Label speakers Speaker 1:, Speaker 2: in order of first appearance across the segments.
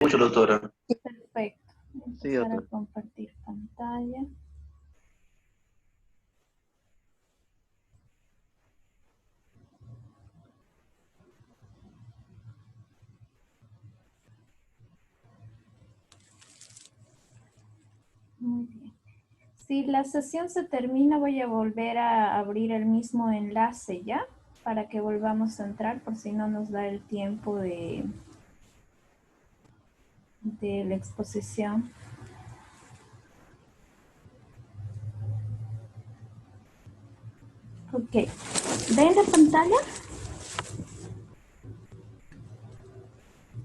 Speaker 1: Mucho, doctora.
Speaker 2: Perfecto. Voy a
Speaker 1: Sí,
Speaker 2: empezar a
Speaker 1: doctora.
Speaker 2: compartir pantalla. Muy bien. Si la sesión se termina, voy a volver a abrir el mismo enlace ya, para que volvamos a entrar, por si no nos da el tiempo de la exposición. Ok. ¿Ven la pantalla?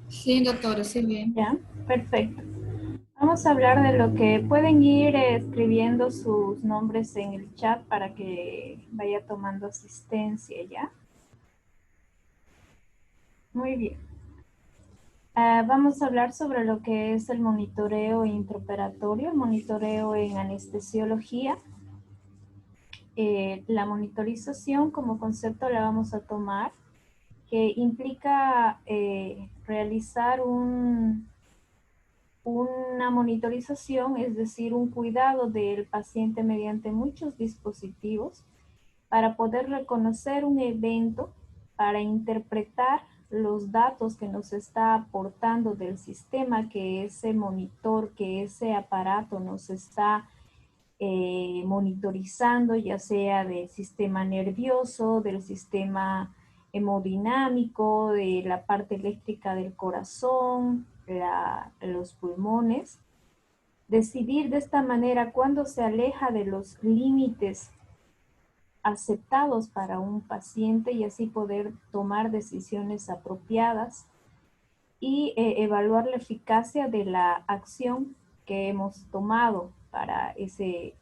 Speaker 3: Sí, doctora, sí, bien.
Speaker 2: Ya, perfecto. Vamos a hablar de lo que pueden ir escribiendo sus nombres en el chat para que vaya tomando asistencia ya. Muy bien. Vamos a hablar sobre lo que es el monitoreo intraoperatorio, el monitoreo en anestesiología. La monitorización como concepto la vamos a tomar, que implica realizar una monitorización, es decir, un cuidado del paciente mediante muchos dispositivos para poder reconocer un evento, para interpretar los datos que nos está aportando del sistema, que ese monitor, que ese aparato nos está monitorizando, ya sea del sistema nervioso, del sistema hemodinámico, de la parte eléctrica del corazón, los pulmones. Decidir de esta manera cuándo se aleja de los límites aceptados para un paciente y así poder tomar decisiones apropiadas y evaluar la eficacia de la acción que hemos tomado para ese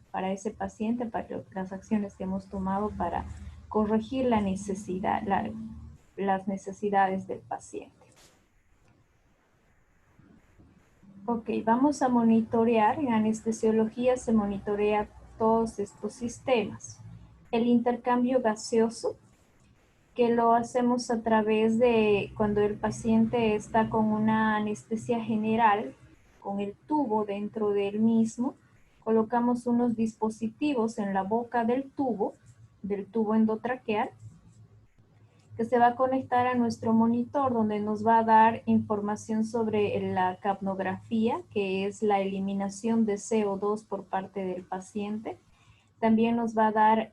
Speaker 2: paciente, para las acciones que hemos tomado para corregir la necesidad, las necesidades del paciente. Ok, vamos a monitorear. En anestesiología se monitorea todos estos sistemas. El intercambio gaseoso, que lo hacemos a través de cuando el paciente está con una anestesia general, con el tubo dentro del mismo, colocamos unos dispositivos en la boca del tubo endotraqueal, que se va a conectar a nuestro monitor, donde nos va a dar información sobre la capnografía, que es la eliminación de CO2 por parte del paciente. También nos va a dar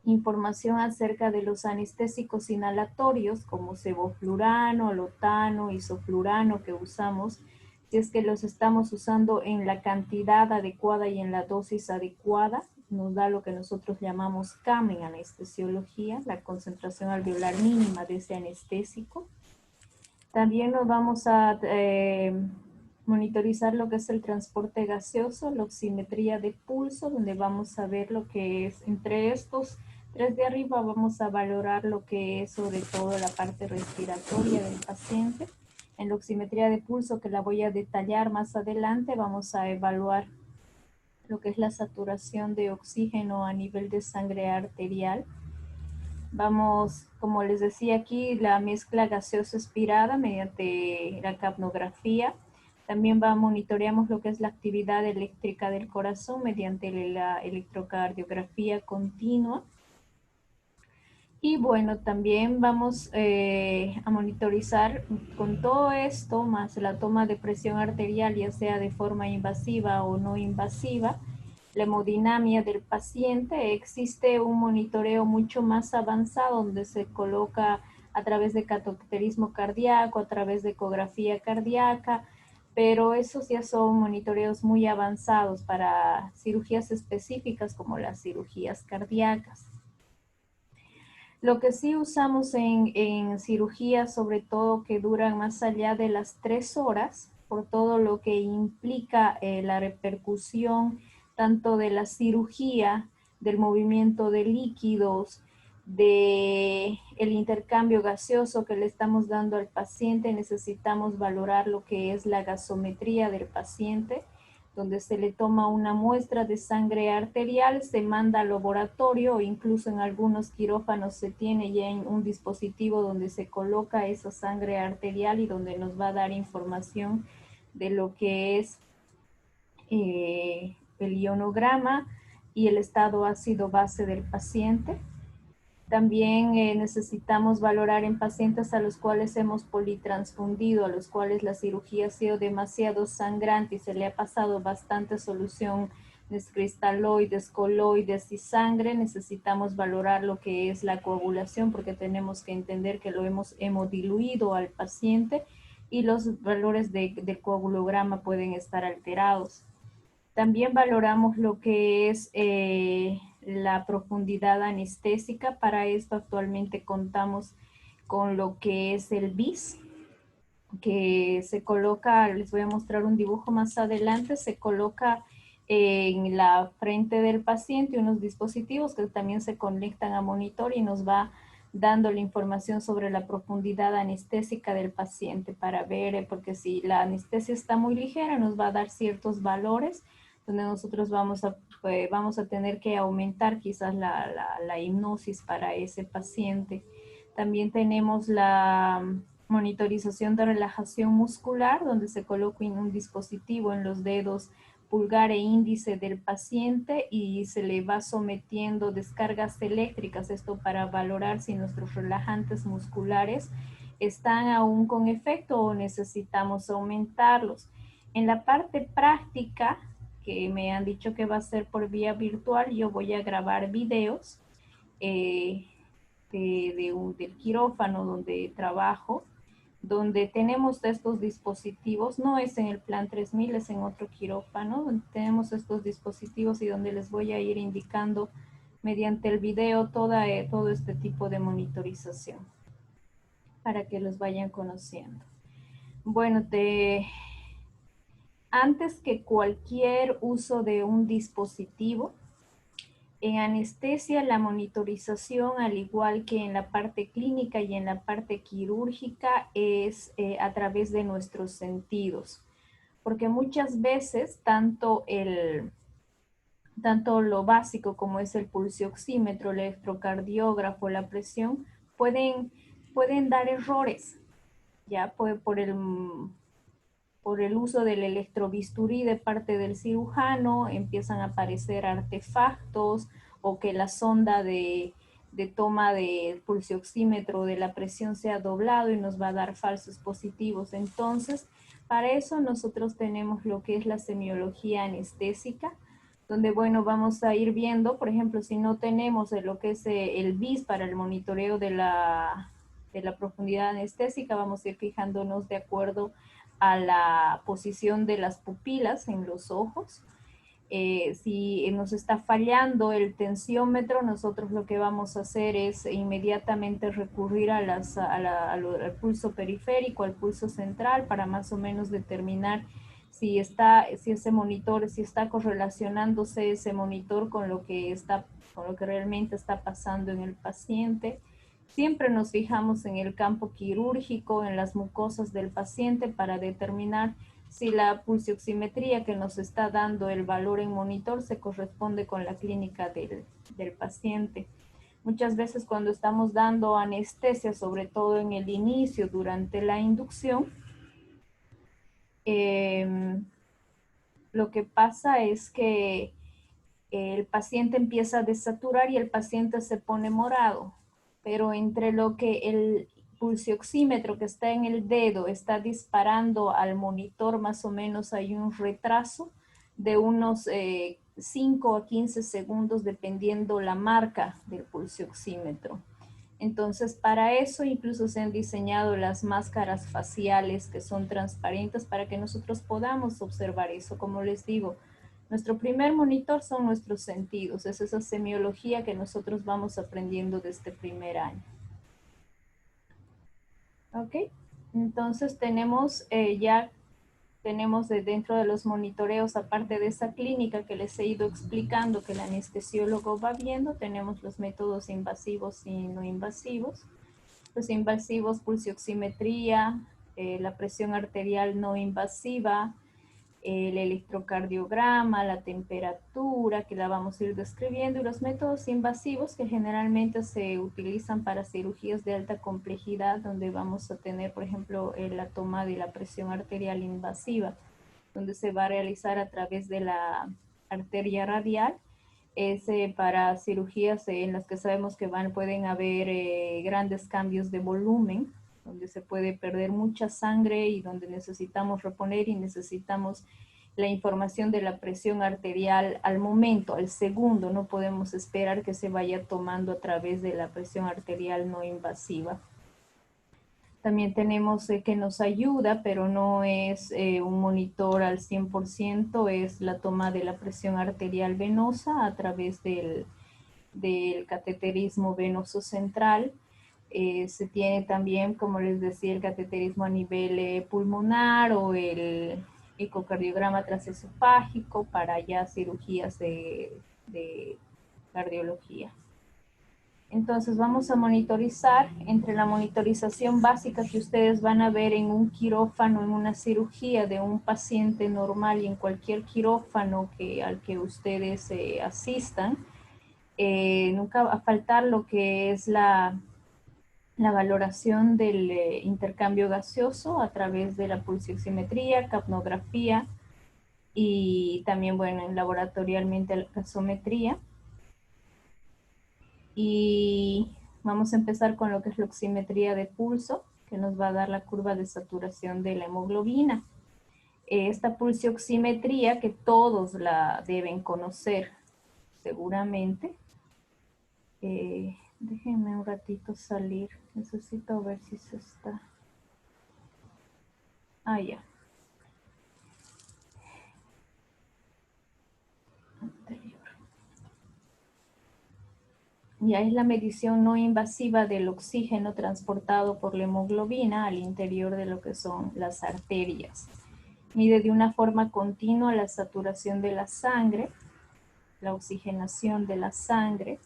Speaker 2: información acerca de los anestésicos inhalatorios como sevoflurano, lotano, isoflurano que usamos, si es que los estamos usando en la cantidad adecuada y en la dosis adecuada. Nos da lo que nosotros llamamos CAM en anestesiología, la concentración alveolar mínima de ese anestésico. También nos vamos a monitorizar lo que es el transporte gaseoso, la oximetría de pulso, donde vamos a ver lo que es, entre estos tres de arriba vamos a valorar lo que es sobre todo la parte respiratoria del paciente. En la oximetría de pulso, que la voy a detallar más adelante, vamos a evaluar lo que es la saturación de oxígeno a nivel de sangre arterial. Vamos, como les decía aquí, la mezcla gaseosa expirada mediante la capnografía. También monitoreamos lo que es la actividad eléctrica del corazón mediante la electrocardiografía continua. Y bueno, también vamos a monitorizar con todo esto, más la toma de presión arterial, ya sea de forma invasiva o no invasiva, la hemodinamia del paciente. Existe un monitoreo mucho más avanzado donde se coloca a través de cateterismo cardíaco, a través de ecografía cardíaca, pero esos ya son monitoreos muy avanzados para cirugías específicas como las cirugías cardíacas. Lo que sí usamos en cirugía, sobre todo que duran más allá de las 3 horas, por todo lo que implica la repercusión tanto de la cirugía, del movimiento de líquidos, de el intercambio gaseoso que le estamos dando al paciente. Necesitamos valorar lo que es la gasometría del paciente. donde se le toma una muestra de sangre arterial, se manda al laboratorio o incluso en algunos quirófanos se tiene ya en un dispositivo donde se coloca esa sangre arterial y donde nos va a dar información de lo que es el ionograma y el estado ácido base del paciente. También necesitamos valorar en pacientes a los cuales hemos politransfundido, a los cuales la cirugía ha sido demasiado sangrante y se le ha pasado bastante solución descristaloides, coloides y sangre. Necesitamos valorar lo que es la coagulación porque tenemos que entender que lo hemos hemodiluido al paciente y los valores del coagulograma pueden estar alterados. También valoramos lo que es la profundidad anestésica. Para esto actualmente contamos con lo que es el BIS, que se coloca, les voy a mostrar un dibujo más adelante, se coloca en la frente del paciente unos dispositivos que también se conectan a monitor y nos va dando la información sobre la profundidad anestésica del paciente para ver, porque si la anestesia está muy ligera nos va a dar ciertos valores donde nosotros vamos a tener que aumentar quizás la hipnosis para ese paciente. También tenemos la monitorización de relajación muscular, donde se coloca un dispositivo en los dedos pulgar e índice del paciente y se le va sometiendo descargas eléctricas, esto para valorar si nuestros relajantes musculares están aún con efecto o necesitamos aumentarlos. En la parte práctica, que me han dicho que va a ser por vía virtual, yo voy a grabar videos del quirófano donde trabajo, donde tenemos estos dispositivos, no es en el plan 3000, es en otro quirófano, donde tenemos estos dispositivos y donde les voy a ir indicando mediante el video todo este tipo de monitorización para que los vayan conociendo. Bueno, antes que cualquier uso de un dispositivo, en anestesia, la monitorización, al igual que en la parte clínica y en la parte quirúrgica, es a través de nuestros sentidos. Porque muchas veces, tanto lo básico como es el pulsioxímetro, el electrocardiógrafo, la presión, pueden dar errores, ya por el uso del electrobisturí de parte del cirujano, empiezan a aparecer artefactos o que la sonda de toma del pulsioxímetro de la presión se ha doblado y nos va a dar falsos positivos. Entonces, para eso nosotros tenemos lo que es la semiología anestésica, donde, bueno, vamos a ir viendo, por ejemplo, si no tenemos lo que es el BIS para el monitoreo de la profundidad anestésica, vamos a ir fijándonos de acuerdo a la posición de las pupilas en los ojos. Si nos está fallando el tensiómetro, nosotros lo que vamos a hacer es inmediatamente recurrir al pulso periférico, al pulso central, para más o menos determinar si ese monitor, si está correlacionándose ese monitor con lo que realmente está pasando en el paciente. Siempre nos fijamos en el campo quirúrgico, en las mucosas del paciente para determinar si la pulsioximetría que nos está dando el valor en monitor se corresponde con la clínica del paciente. Muchas veces cuando estamos dando anestesia, sobre todo en el inicio, durante la inducción, lo que pasa es que el paciente empieza a desaturar y el paciente se pone morado, pero entre lo que el pulsioxímetro que está en el dedo está disparando al monitor, más o menos hay un retraso de unos 5 a 15 segundos dependiendo la marca del pulsioxímetro. Entonces, para eso incluso se han diseñado las máscaras faciales que son transparentes para que nosotros podamos observar eso. Como les digo, nuestro primer monitor son nuestros sentidos, es esa semiología que nosotros vamos aprendiendo desde primer año. ¿Ok? Entonces tenemos dentro de los monitoreos, aparte de esa clínica que les he ido explicando que el anestesiólogo va viendo, tenemos los métodos invasivos y no invasivos. Los invasivos, pulsioximetría, la presión arterial no invasiva, el electrocardiograma, la temperatura, que la vamos a ir describiendo, y los métodos invasivos que generalmente se utilizan para cirugías de alta complejidad, donde vamos a tener, por ejemplo, la toma de la presión arterial invasiva, donde se va a realizar a través de la arteria radial. Es para cirugías en las que sabemos que pueden haber grandes cambios de volumen, donde se puede perder mucha sangre y donde necesitamos reponer y necesitamos la información de la presión arterial al momento, al segundo. No podemos esperar que se vaya tomando a través de la presión arterial no invasiva. También tenemos que nos ayuda, pero no es un monitor al 100%, es la toma de la presión arterial venosa a través del cateterismo venoso central. Se tiene también, como les decía, el cateterismo a nivel pulmonar o el ecocardiograma transesofágico para ya cirugías de cardiología. Entonces vamos a monitorizar. Entre la monitorización básica que ustedes van a ver en un quirófano, en una cirugía de un paciente normal y en cualquier quirófano al que ustedes asistan, nunca va a faltar lo que es la valoración del intercambio gaseoso a través de la pulsioximetría, capnografía y también, bueno, laboratorialmente la gasometría. Y vamos a empezar con lo que es la oximetría de pulso, que nos va a dar la curva de saturación de la hemoglobina. Esta pulsioximetría, que todos la deben conocer seguramente. Déjenme un ratito salir, necesito ver si se está... Ah, ya. Anterior. Ya es la medición no invasiva del oxígeno transportado por la hemoglobina al interior de lo que son las arterias. Mide de una forma continua la saturación de la sangre, la oxigenación de la sangre,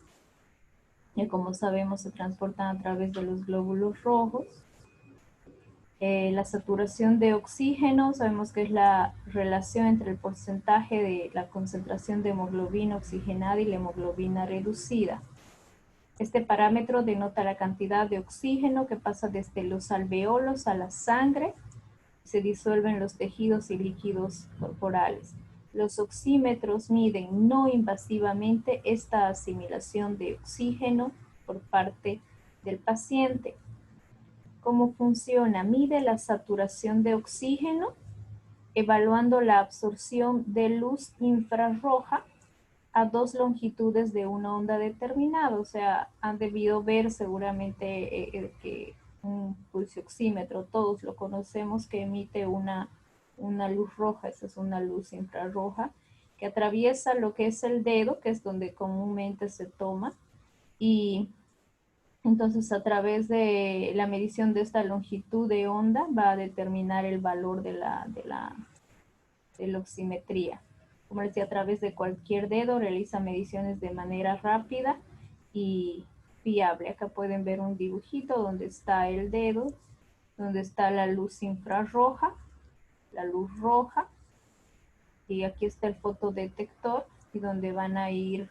Speaker 2: y como sabemos se transportan a través de los glóbulos rojos. La saturación de oxígeno, sabemos que es la relación entre el porcentaje de la concentración de hemoglobina oxigenada y la hemoglobina reducida. Este parámetro denota la cantidad de oxígeno que pasa desde los alveolos a la sangre, se disuelven los tejidos y líquidos corporales. Los oxímetros miden no invasivamente esta asimilación de oxígeno por parte del paciente. ¿Cómo funciona? Mide la saturación de oxígeno evaluando la absorción de luz infrarroja a dos longitudes de una onda determinada. O sea, han debido ver seguramente que un pulsioxímetro, todos lo conocemos, que emite una luz roja. Esa es una luz infrarroja que atraviesa lo que es el dedo, que es donde comúnmente se toma, y entonces a través de la medición de esta longitud de onda va a determinar el valor de la oximetría. Como les decía, a través de cualquier dedo realiza mediciones de manera rápida y fiable. Acá pueden ver un dibujito donde está el dedo, donde está la luz infrarroja, la luz roja, y aquí está el fotodetector, y donde van a ir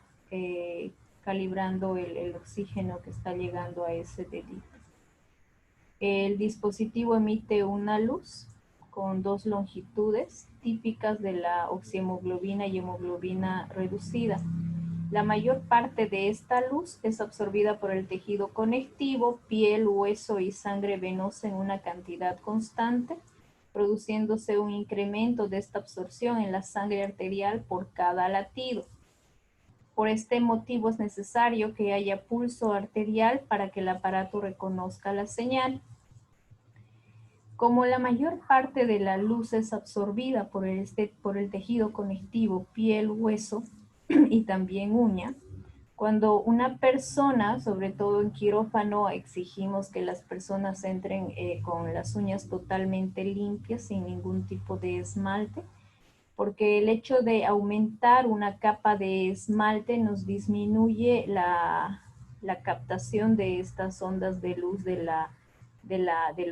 Speaker 2: calibrando el oxígeno que está llegando a ese dedito. El dispositivo emite una luz con dos longitudes típicas de la oxihemoglobina y hemoglobina reducida. La mayor parte de esta luz es absorbida por el tejido conectivo, piel, hueso y sangre venosa en una cantidad constante, produciéndose un incremento de esta absorción en la sangre arterial por cada latido. Por este motivo es necesario que haya pulso arterial para que el aparato reconozca la señal. Como la mayor parte de la luz es absorbida por el tejido conectivo, piel, hueso y también uña, cuando una persona, sobre todo en quirófano, exigimos que las personas entren con las uñas totalmente limpias, sin ningún tipo de esmalte, porque el hecho de aumentar una capa de esmalte nos disminuye la captación de estas ondas de luz del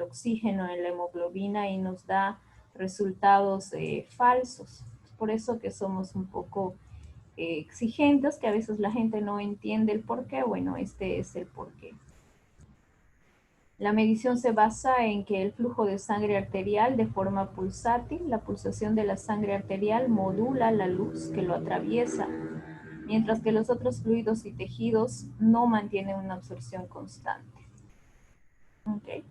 Speaker 2: oxígeno en la hemoglobina y nos da resultados falsos. Por eso que somos un poco exigentes, que a veces la gente no entiende el por qué. Bueno, este es el porqué. La medición se basa en que el flujo de sangre arterial de forma pulsátil, la pulsación de la sangre arterial modula la luz que lo atraviesa, mientras que los otros fluidos y tejidos no mantienen una absorción constante. Okay.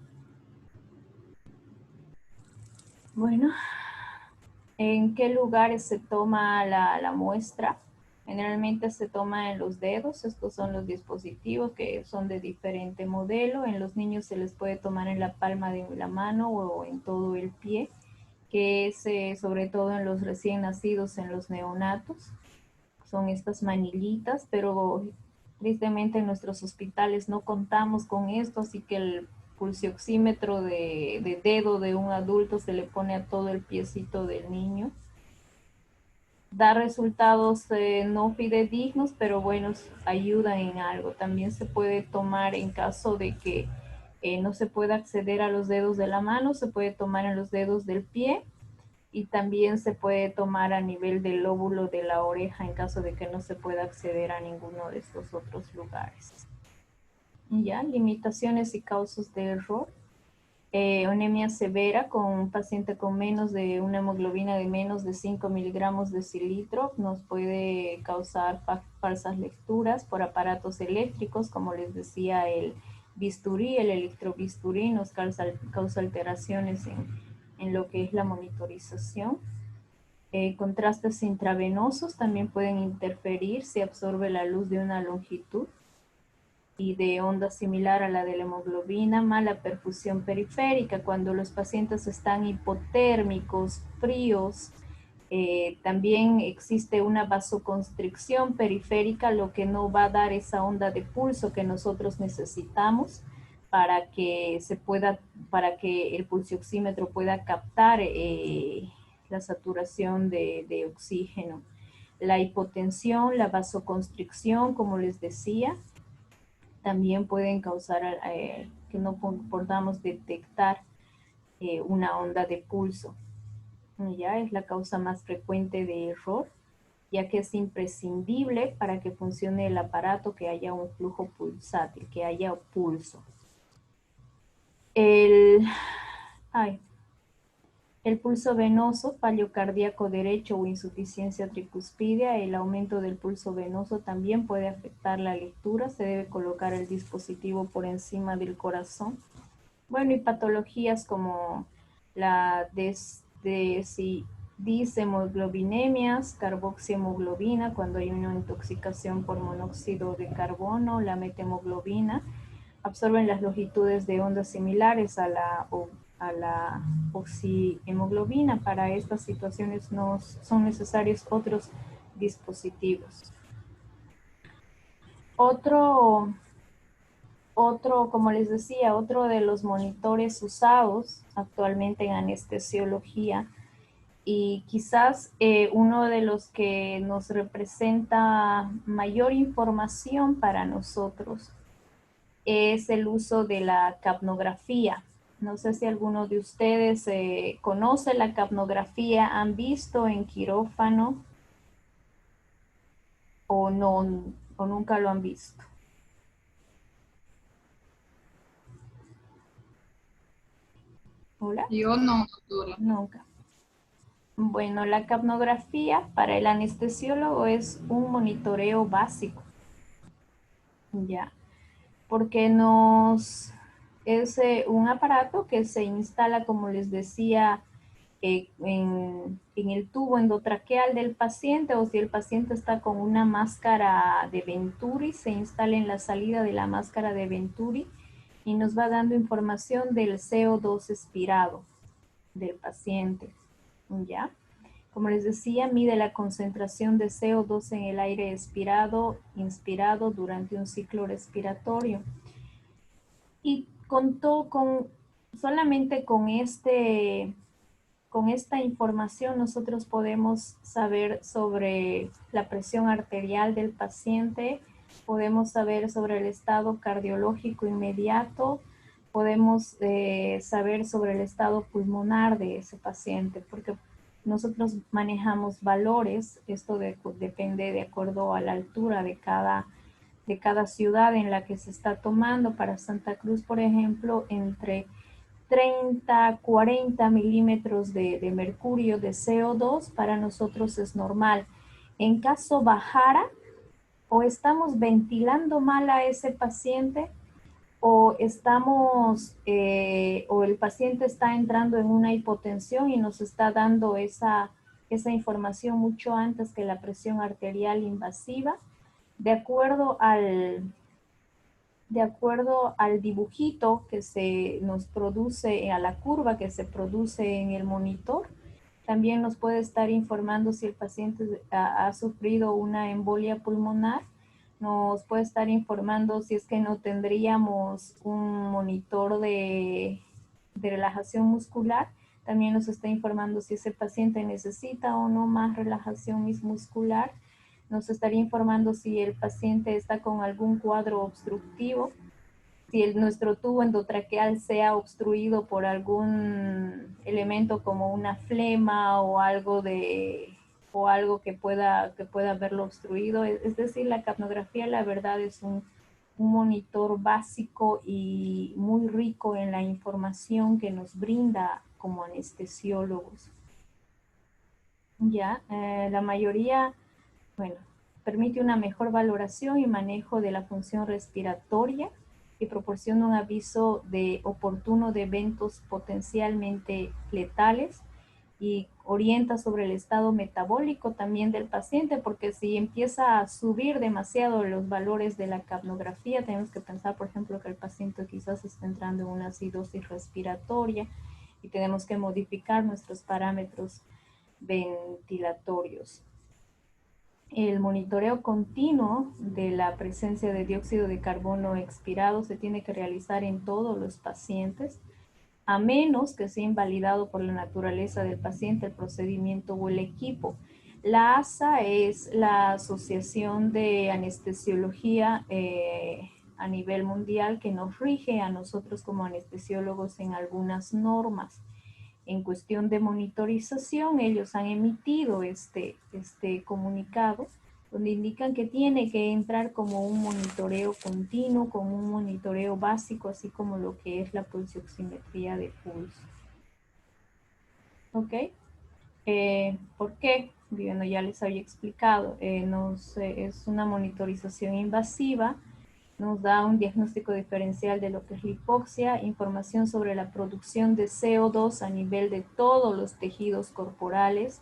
Speaker 2: Bueno, ¿en qué lugares se toma la muestra? Generalmente se toma en los dedos. Estos son los dispositivos que son de diferente modelo. En los niños se les puede tomar en la palma de la mano o en todo el pie, que es sobre todo en los recién nacidos, en los neonatos. Son estas manilitas, pero tristemente en nuestros hospitales no contamos con esto, así que el pulsioxímetro de dedo de un adulto se le pone a todo el piecito del niño. Da resultados no fidedignos, pero buenos, ayudan en algo. También se puede tomar en caso de que no se pueda acceder a los dedos de la mano, se puede tomar en los dedos del pie, y también se puede tomar a nivel del lóbulo de la oreja en caso de que no se pueda acceder a ninguno de estos otros lugares. Ya, limitaciones y causas de error. Anemia severa con un paciente con menos de una hemoglobina de menos de 5 miligramos de decilitro nos puede causar falsas lecturas por aparatos eléctricos, como les decía, el bisturí, el electrobisturí nos causa alteraciones en lo que es la monitorización. Contrastes intravenosos también pueden interferir si absorbe la luz de una longitud y de onda similar a la de la hemoglobina. Mala perfusión periférica, cuando los pacientes están hipotérmicos, fríos, también existe una vasoconstricción periférica, lo que no va a dar esa onda de pulso que nosotros necesitamos para que el pulsioxímetro pueda captar la saturación de oxígeno. La hipotensión, la vasoconstricción, como les decía, también pueden causar que no podamos detectar una onda de pulso. Ya es la causa más frecuente de error, ya que es imprescindible para que funcione el aparato que haya un flujo pulsátil, que haya pulso. El pulso venoso, fallo cardíaco derecho o insuficiencia tricuspidia. El aumento del pulso venoso también puede afectar la lectura. Se debe colocar el dispositivo por encima del corazón. Bueno, y patologías como la dishemoglobinemia, carboxihemoglobina, cuando hay una intoxicación por monóxido de carbono, la methemoglobina, absorben las longitudes de ondas similares a la oxihemoglobina. Para estas situaciones no son necesarios otros dispositivos. Otro, como les decía, otro de los monitores usados actualmente en anestesiología, y quizás uno de los que nos representa mayor información para nosotros, es el uso de la capnografía. No sé si alguno de ustedes conoce la capnografía, han visto en quirófano o no, o nunca lo han visto. ¿Hola?
Speaker 1: Yo no, doctora.
Speaker 2: Nunca. Bueno, la capnografía para el anestesiólogo es un monitoreo básico, ya, porque es un aparato que se instala, como les decía, en el tubo endotraqueal del paciente, o si el paciente está con una máscara de Venturi, se instala en la salida de la máscara de Venturi y nos va dando información del CO2 expirado del paciente, ¿ya? Como les decía, mide la concentración de CO2 en el aire inspirado durante un ciclo respiratorio. Y solamente con esta información nosotros podemos saber sobre la presión arterial del paciente, podemos saber sobre el estado cardiológico inmediato, podemos saber sobre el estado pulmonar de ese paciente, porque nosotros manejamos valores, esto depende de acuerdo a la altura de cada ciudad en la que se está tomando. Para Santa Cruz, por ejemplo, entre 30, 40 milímetros de mercurio de CO2 para nosotros es normal. En caso bajara, o estamos ventilando mal a ese paciente, o o el paciente está entrando en una hipotensión y nos está dando esa información mucho antes que la presión arterial invasiva, de acuerdo al dibujito que se nos produce, a la curva que se produce en el monitor. También nos puede estar informando si el paciente ha sufrido una embolia pulmonar. Nos puede estar informando si es que no tendríamos un monitor de relajación muscular. También nos está informando si ese paciente necesita o no más relajación muscular. Nos estaría informando si el paciente está con algún cuadro obstructivo, si nuestro tubo endotraqueal sea obstruido por algún elemento como una flema o algo que pueda haberlo obstruido. Es decir, la capnografía, la verdad, es un monitor básico y muy rico en la información que nos brinda como anestesiólogos. Ya, la mayoría, bueno, permite una mejor valoración y manejo de la función respiratoria y proporciona un aviso oportuno de eventos potencialmente letales, y orienta sobre el estado metabólico también del paciente, porque si empieza a subir demasiado los valores de la capnografía, tenemos que pensar, por ejemplo, que el paciente quizás está entrando en una acidosis respiratoria y tenemos que modificar nuestros parámetros ventilatorios. El monitoreo continuo de la presencia de dióxido de carbono expirado se tiene que realizar en todos los pacientes, a menos que sea invalidado por la naturaleza del paciente, el procedimiento o el equipo. La ASA es la Asociación de Anestesiología a nivel mundial, que nos rige a nosotros como anestesiólogos en algunas normas. En cuestión de monitorización, ellos han emitido este comunicado, donde indican que tiene que entrar como un monitoreo continuo, como un monitoreo básico, así como lo que es la pulsioximetría de pulso. ¿Ok? ¿Por qué? Bueno, ya les había explicado, es una monitorización invasiva, nos da un diagnóstico diferencial de lo que es la hipoxia, información sobre la producción de CO2 a nivel de todos los tejidos corporales,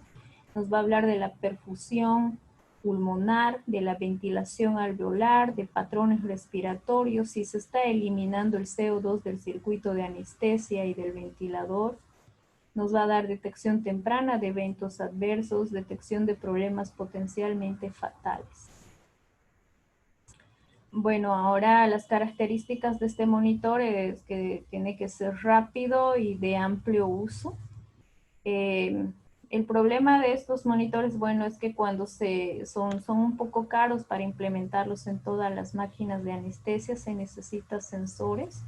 Speaker 2: nos va a hablar de la perfusión pulmonar, de la ventilación alveolar, de patrones respiratorios, si se está eliminando el CO2 del circuito de anestesia y del ventilador. Nos va a dar detección temprana de eventos adversos, detección de problemas potencialmente fatales. Bueno, ahora las características de este monitor es que tiene que ser rápido y de amplio uso. El problema de estos monitores, bueno, es que cuando son un poco caros para implementarlos en todas las máquinas de anestesia, se necesitan sensores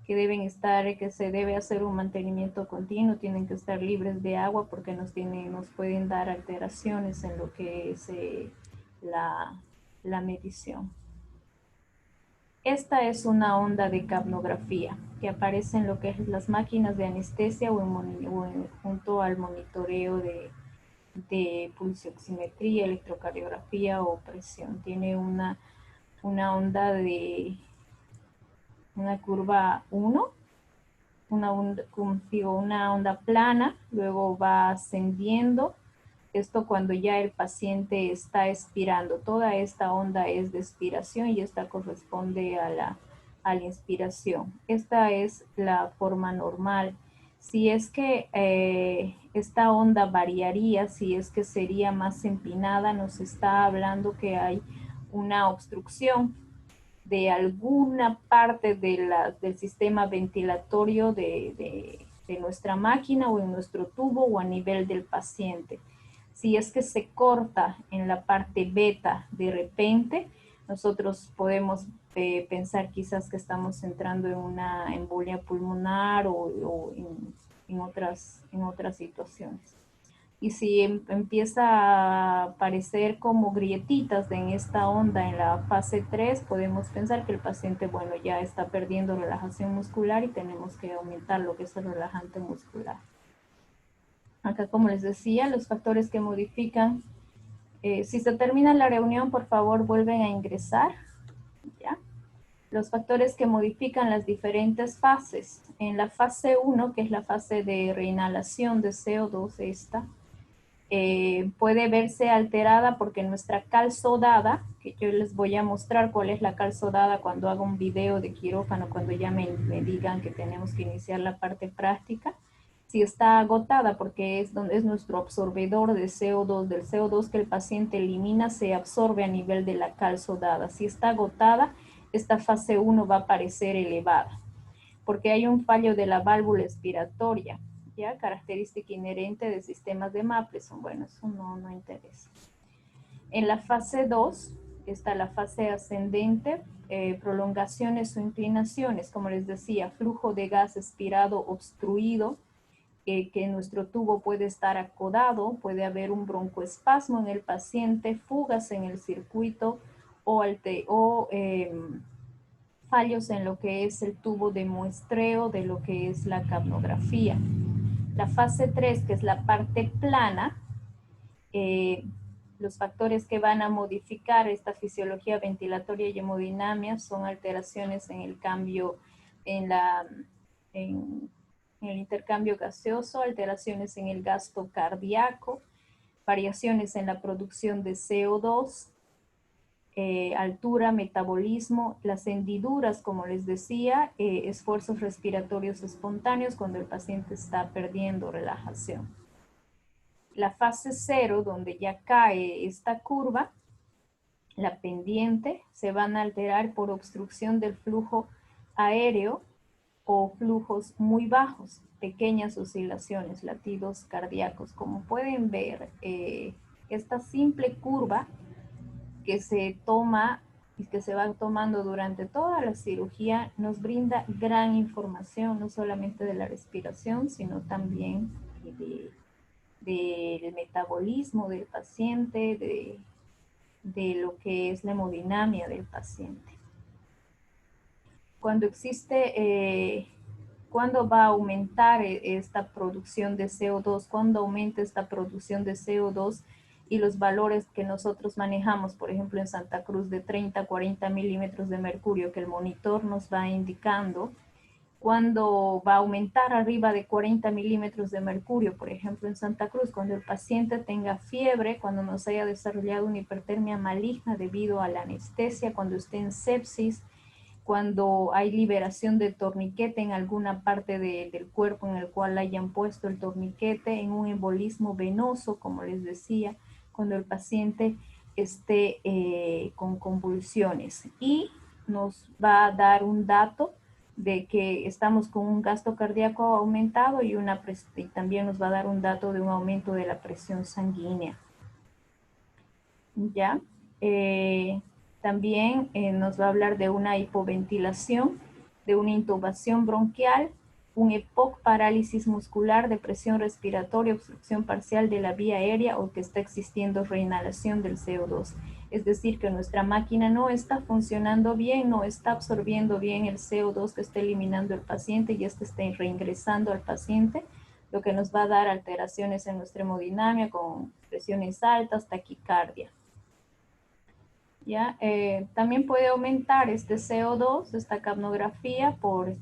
Speaker 2: que se debe hacer un mantenimiento continuo, tienen que estar libres de agua porque nos pueden dar alteraciones en lo que es la medición. Esta es una onda de capnografía que aparece en lo que es las máquinas de anestesia o junto al monitoreo de pulsioximetría, electrocardiografía o presión. Tiene una onda de una curva 1, una onda plana, luego va ascendiendo. Esto cuando ya el paciente está expirando. Toda esta onda es de expiración y esta corresponde a la inspiración. Esta es la forma normal. Si es que esta onda variaría, si es que sería más empinada, nos está hablando que hay una obstrucción de alguna parte del sistema ventilatorio de nuestra máquina o en nuestro tubo o a nivel del paciente. Si es que se corta en la parte beta de repente, nosotros podemos pensar quizás que estamos entrando en una embolia pulmonar o en otras situaciones. Y si empieza a aparecer como grietitas en esta onda en la fase 3, podemos pensar que el paciente, bueno, ya está perdiendo relajación muscular y tenemos que aumentar lo que es el relajante muscular. Acá, como les decía, los factores que modifican. Si se termina la reunión, por favor, vuelven a ingresar. ¿Ya? Los factores que modifican las diferentes fases. En la fase 1, que es la fase de reinhalación de CO2, puede verse alterada porque nuestra calzodada, que yo les voy a mostrar cuál es la calzodada cuando hago un video de quirófano, cuando ya me digan que tenemos que iniciar la parte práctica, si está agotada porque es nuestro absorbedor de CO2, del CO2 que el paciente elimina se absorbe a nivel de la calzodada. Si está agotada, esta fase 1 va a parecer elevada porque hay un fallo de la válvula expiratoria, ¿ya? Característica inherente de sistemas de Mapleson. Bueno, eso no interesa. En la fase 2 está la fase ascendente, prolongaciones o inclinaciones, como les decía, flujo de gas expirado obstruido, que nuestro tubo puede estar acodado, puede haber un broncoespasmo en el paciente, fugas en el circuito o fallos en lo que es el tubo de muestreo de lo que es la capnografía. La fase 3, que es la parte plana, los factores que van a modificar esta fisiología ventilatoria y hemodinamia son alteraciones en el cambio, en el intercambio gaseoso, alteraciones en el gasto cardíaco, variaciones en la producción de CO2, altura, metabolismo, las hendiduras, como les decía, esfuerzos respiratorios espontáneos cuando el paciente está perdiendo relajación. La fase 0, donde ya cae esta curva, la pendiente, se van a alterar por obstrucción del flujo aéreo o flujos muy bajos, pequeñas oscilaciones, latidos cardíacos. Como pueden ver, esta simple curva que se toma y que se va tomando durante toda la cirugía nos brinda gran información, no solamente de la respiración, sino también del metabolismo del paciente, de lo que es la hemodinamia del paciente. Cuando ¿cuándo va a aumentar esta producción de CO2? ¿Cuándo aumenta esta producción de CO2? Y los valores que nosotros manejamos, por ejemplo, en Santa Cruz de 30 a 40 milímetros de mercurio, que el monitor nos va indicando, cuando va a aumentar arriba de 40 milímetros de mercurio, por ejemplo, en Santa Cruz, cuando el paciente tenga fiebre, cuando nos haya desarrollado una hipertermia maligna debido a la anestesia, cuando esté en sepsis, cuando hay liberación de torniquete en alguna parte del cuerpo en el cual hayan puesto el torniquete, en un embolismo venoso, como les decía, cuando el paciente esté con convulsiones. Y nos va a dar un dato de que estamos con un gasto cardíaco aumentado y también nos va a dar un dato de un aumento de la presión sanguínea. ¿Ya? También nos va a hablar de una hipoventilación, de una intubación bronquial, un EPOC, parálisis muscular, depresión respiratoria, obstrucción parcial de la vía aérea o que está existiendo reinhalación del CO2. Es decir, que nuestra máquina no está funcionando bien, no está absorbiendo bien el CO2 que está eliminando el paciente y este está reingresando al paciente, lo que nos va a dar alteraciones en nuestra hemodinamia con presiones altas, taquicardia. ¿Ya? También puede aumentar este CO2, esta capnografía, por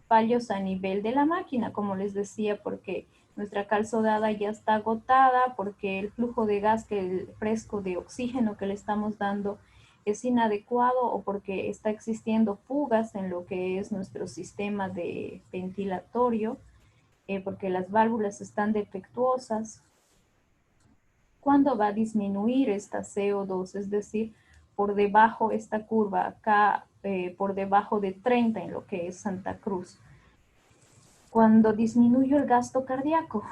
Speaker 2: fallos a nivel de la máquina, como les decía, porque nuestra calzodada ya está agotada, porque el flujo de gas fresco de oxígeno que le estamos dando es inadecuado o porque está existiendo fugas en lo que es nuestro sistema de ventilatorio, porque las válvulas están defectuosas. ¿Cuándo va a disminuir esta CO2? Es decir, por debajo esta curva acá, por debajo de 30 en lo que es Santa Cruz. Cuando disminuye el gasto cardíaco,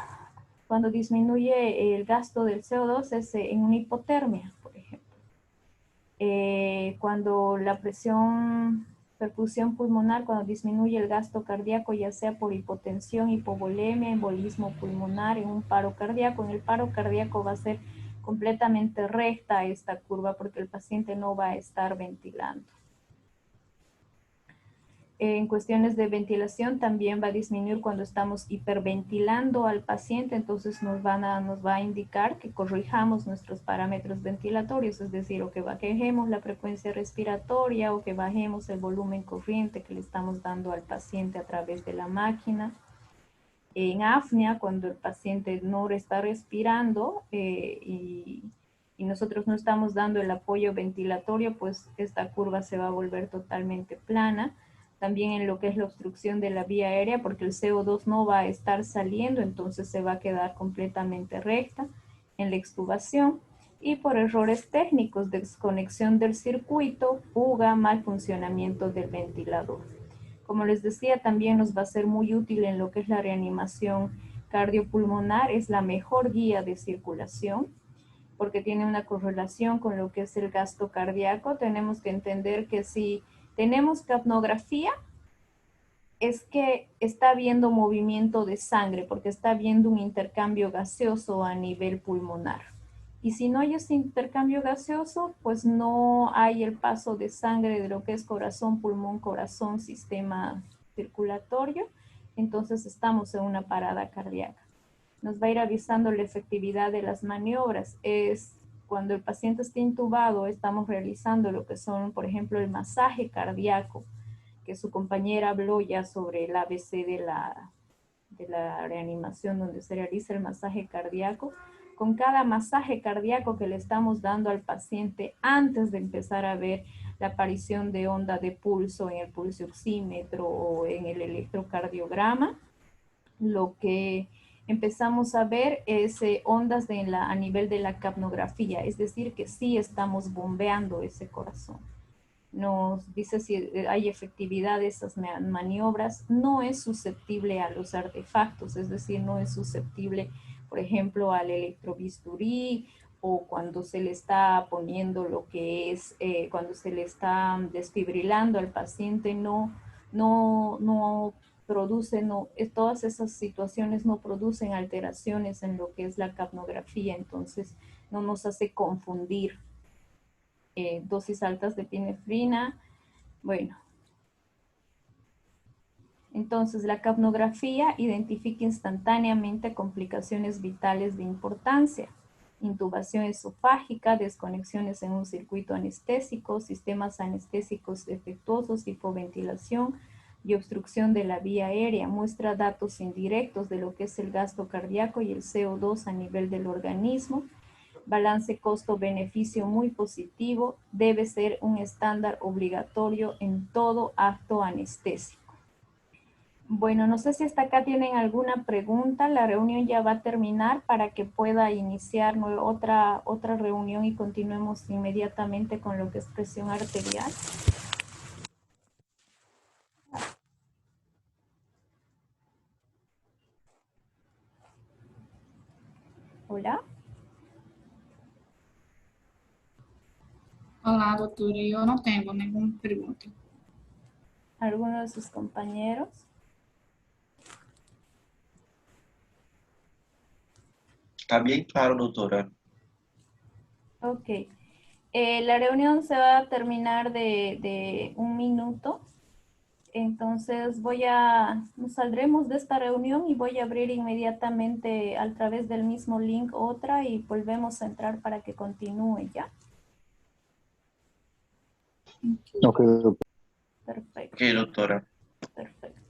Speaker 2: cuando disminuye el gasto del CO2 es en una hipotermia, por ejemplo. Cuando la perfusión pulmonar, cuando disminuye el gasto cardíaco, ya sea por hipotensión, hipovolemia, embolismo pulmonar, en un paro cardíaco. En el paro cardíaco va a ser completamente recta esta curva porque el paciente no va a estar ventilando. En cuestiones de ventilación también va a disminuir cuando estamos hiperventilando al paciente, entonces nos va a indicar que corrijamos nuestros parámetros ventilatorios, es decir, o que bajemos la frecuencia respiratoria o que bajemos el volumen corriente que le estamos dando al paciente a través de la máquina. En apnea, cuando el paciente no está respirando y nosotros no estamos dando el apoyo ventilatorio, pues esta curva se va a volver totalmente plana. También en lo que es la obstrucción de la vía aérea, porque el CO2 no va a estar saliendo, entonces se va a quedar completamente recta en la extubación. Y por errores técnicos, desconexión del circuito, fuga, mal funcionamiento del ventilador. Como les decía, también nos va a ser muy útil en lo que es la reanimación cardiopulmonar, es la mejor guía de circulación, porque tiene una correlación con lo que es el gasto cardíaco. Tenemos que entender que si tenemos capnografía, es que está habiendo movimiento de sangre, porque está habiendo un intercambio gaseoso a nivel pulmonar. Y si no hay ese intercambio gaseoso, pues no hay el paso de sangre de lo que es corazón, pulmón, corazón, sistema circulatorio. Entonces estamos en una parada cardíaca. Nos va a ir avisando la efectividad de las maniobras. Es cuando el paciente está intubado, estamos realizando lo que son, por ejemplo, el masaje cardíaco, que su compañera habló ya sobre el ABC de la reanimación, donde se realiza el masaje cardíaco. Con cada masaje cardíaco que le estamos dando al paciente antes de empezar a ver la aparición de onda de pulso en el pulso oxímetro o en el electrocardiograma, lo que empezamos a ver es ondas a nivel de la capnografía, es decir, que sí estamos bombeando ese corazón. Nos dice si hay efectividad de esas maniobras, no es susceptible a los artefactos, es decir, no es susceptible, por ejemplo, al electrobisturí o cuando se le está poniendo lo que es, cuando se le está desfibrilando al paciente, no produce, todas esas situaciones no producen alteraciones en lo que es la capnografía, entonces no nos hace confundir dosis altas de epinefrina. Bueno, entonces la capnografía identifica instantáneamente complicaciones vitales de importancia: intubación esofágica, desconexiones en un circuito anestésico, sistemas anestésicos defectuosos, hipoventilación y obstrucción de la vía aérea. Muestra datos indirectos de lo que es el gasto cardíaco y el CO2 a nivel del organismo. Balance costo-beneficio muy positivo, debe ser un estándar obligatorio en todo acto anestésico. Bueno, no sé si hasta acá tienen alguna pregunta. La reunión ya va a terminar para que pueda iniciar otra reunión y continuemos inmediatamente con lo que es presión arterial. Hola.
Speaker 1: Olá, doutora. Eu não tenho nenhuma pergunta.
Speaker 2: ¿Alguno de sus compañeros?
Speaker 3: Está bien claro, doutora.
Speaker 2: Ok. La reunión se va a terminar de 1 minuto. Entonces nos saldremos de esta reunión y voy a abrir inmediatamente a través del mismo link otra y volvemos a entrar para que continúe ya.
Speaker 4: Ok, doctor.
Speaker 2: Perfecto.
Speaker 3: Ok, doutora.
Speaker 2: Perfecto.